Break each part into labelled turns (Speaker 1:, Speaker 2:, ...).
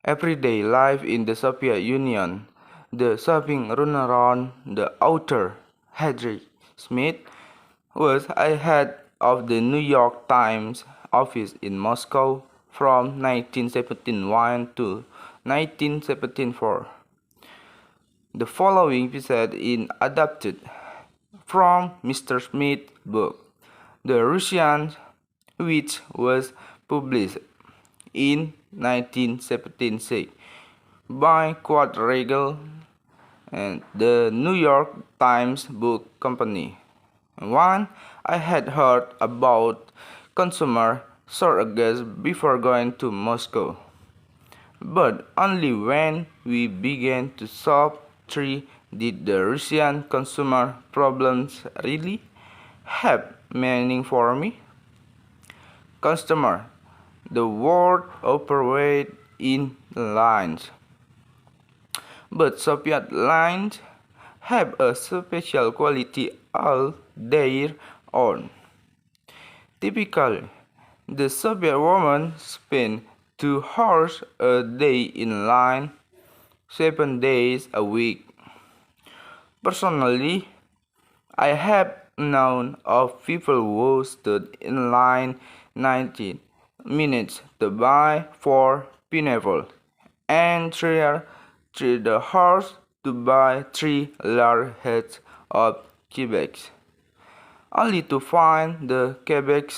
Speaker 1: Everyday life in the Soviet Union. The shopping Runaround, the author, Hedrick Smith, was head of the New York Times office in Moscow from 1971 to 1974. The following episode is adapted from Mr. Smith's book, The Russians, which was published in 1976 by Quadrigal and the New York Times Book Company. One, I had heard about consumer shortages before going to Moscow, but only when we began to solve three did the Russian consumer problems really have meaning for me. Customer, the word operates in lines, but Soviet lines have a special quality all their own. Typically, the Soviet woman spent 2 hours a day in line, 7 days a week. Personally, I have known of people who stood in line 90 minutes to buy 4 pineapple and 3 hours to buy 3 large heads of cabbage, only to find the cabbage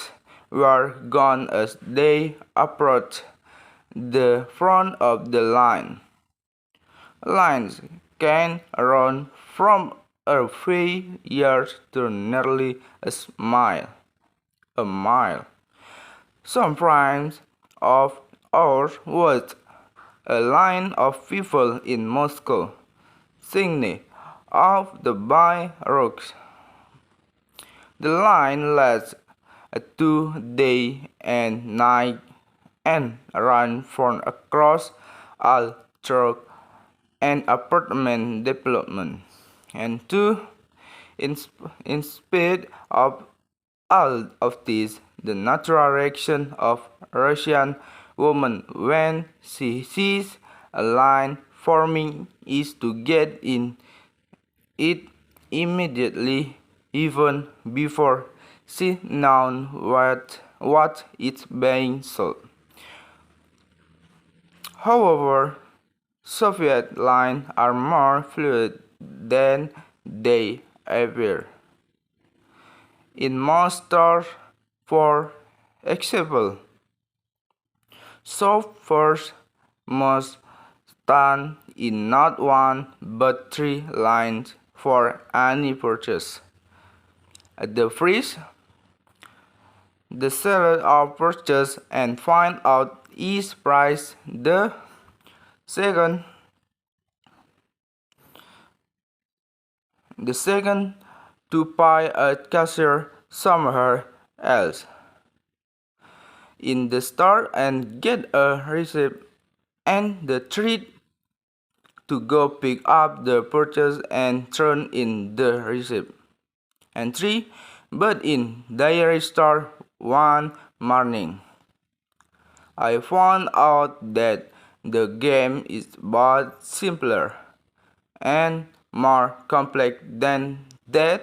Speaker 1: were gone as they approached the front of the line. Lines can run from a few yards to nearly a mile. Sometimes of hours was a line of people in Moscow, singing of the by rocks. The line lasts 2 days and night and ran from across all through an apartment development. And two, in spite of all of this, the natural reaction of Russian woman when she sees a line forming is to get in it immediately, even before she knows what is being sold. However, Soviet lines are more fluid than they appear. In most stores, for example, shoppers must stand in not one but 3 lines for any purchase. At the fridge, the seller of purchase and find out each price. Second, the second to pay a cashier somewhere else in the store and get a receipt, and the third to go pick up the purchase and turn in the receipt. And three, but in dairy store one morning, I found out that the game is both simpler and more complex than that.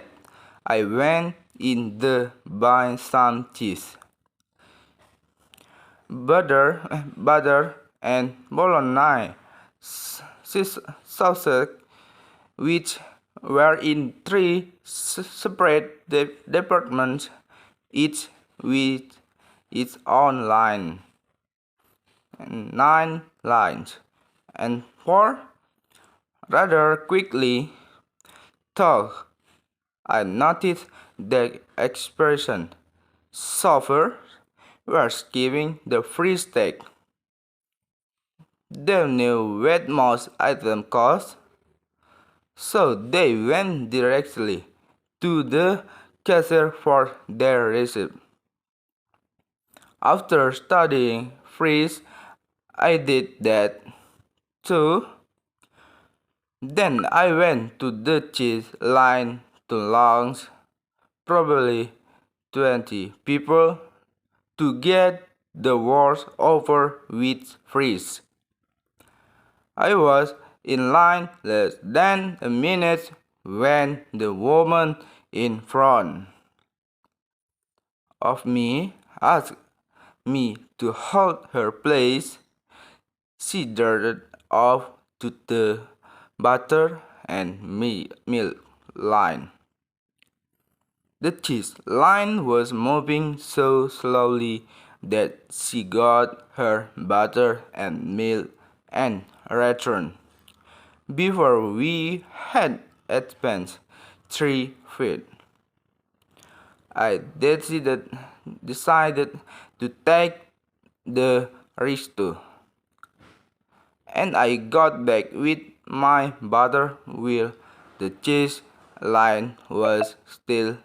Speaker 1: I went in the buy some cheese, butter and bolognese sauces, which were in three separate departments, each with its own line, and 9 lines, and four rather quickly, though I noticed the expression suffer was giving the free steak. They knew what most items cost, so they went directly to the cashier for their receipt. After studying freeze, I did that too. Then I went to the cheese line to lunch, probably 20 people, to get the wars over with freeze. I was in line less than a minute when the woman in front of me asked me to hold her place. She darted off to the butter and milk line. The cheese line was moving so slowly that she got her butter and milk and returned before we had advanced 3 feet. I decided to take the risk too, and I got back with my butter while the cheese line was still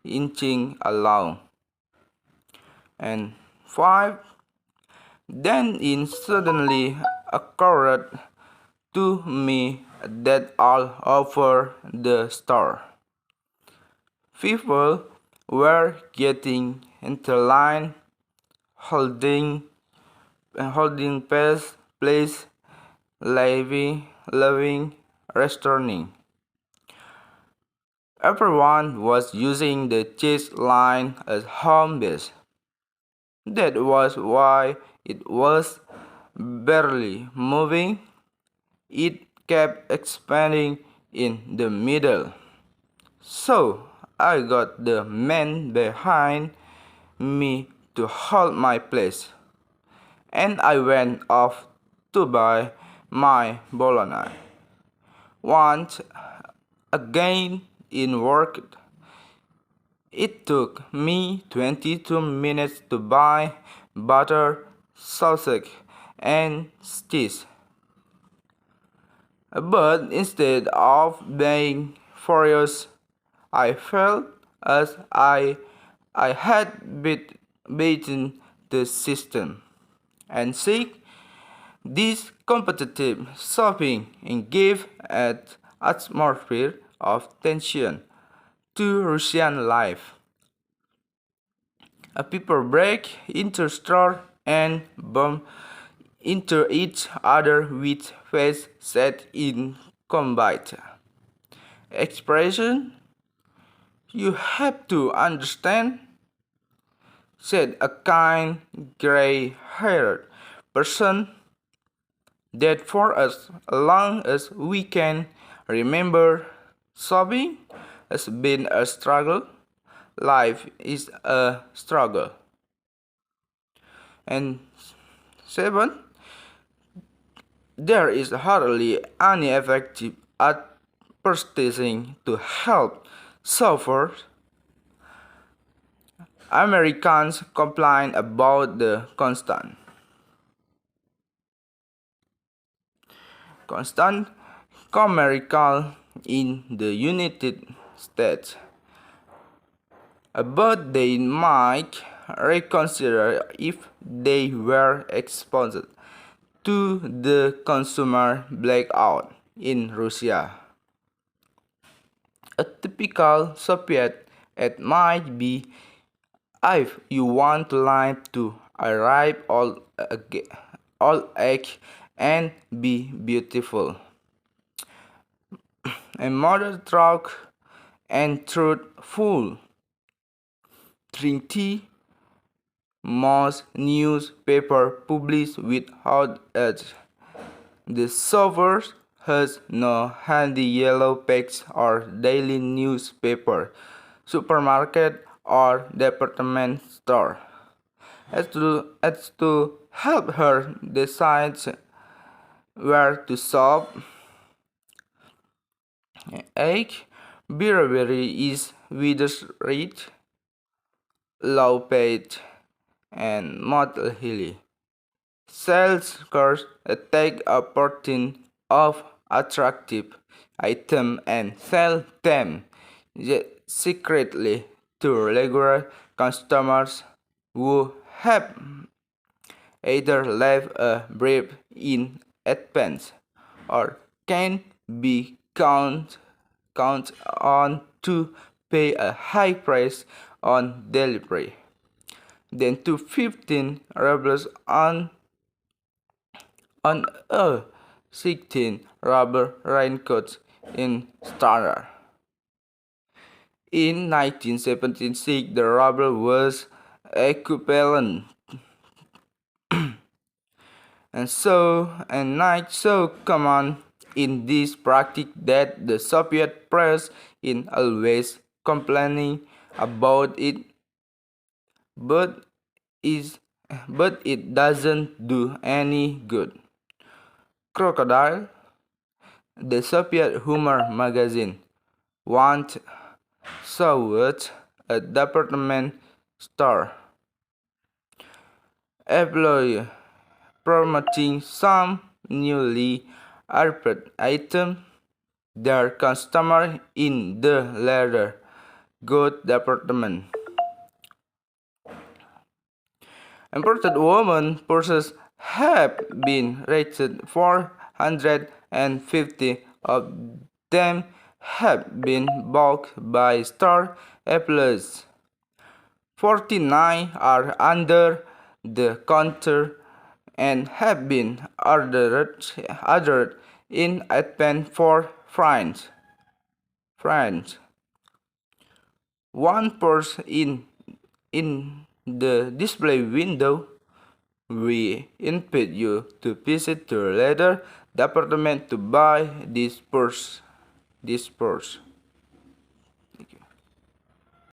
Speaker 1: inching along. And 5. Then it suddenly occurred to me that all over the store, people were getting into line, holding place, living, restaurant. Everyone was using the chase line as home base. That was why it was barely moving. It kept expanding in the middle. So I got the man behind me to hold my place, and I went off to buy my bologna. Once again in work, it took me 22 minutes to buy butter, sausage, and cheese. But instead of being furious, I felt as I had beaten the system and seek this competitive shopping and gave an atmosphere of tension to Russian life. People break into store and bump into each other with face set in combat. Expression, "You have to understand," said a kind, gray-haired person, "that for as long as we can remember, shopping has been a struggle. Life is a struggle." And 7. There is hardly any effective advertising to help sufferers. Americans complain about the constant commercial in the United States, but they might reconsider if they were exposed to the consumer blackout in Russia. A typical Soviet ad might be, "If you want life to arrive all egg and be beautiful, a mother truck and truthful, drink tea, most newspaper published without ads. The server has no handy yellow pages or daily newspaper, supermarket or department store." As to help her decide where to shop, egg Burberry is widespread, low paid, and Motel Hilly. Sales cars take a portion of attractive items and sell them secretly to regular customers who have either left a brief in advance or can be count on to pay a high price on delivery. Then to 15 rubles on a 16 rubber raincoats in standard. In 1976, the rubber was equivalent. So common in this practice that the Soviet press is always complaining about it, but is but it doesn't do any good. Crocodile, the Soviet humor magazine, once showed a department store employee promoting some newly arrived item their customer in the leather goods department. Imported women purses have been rated 450 of them have been bought by store employees. 49 are under the counter and have been ordered in advance for France. One purse in the display window. We invite you to visit the leather department to buy this purse.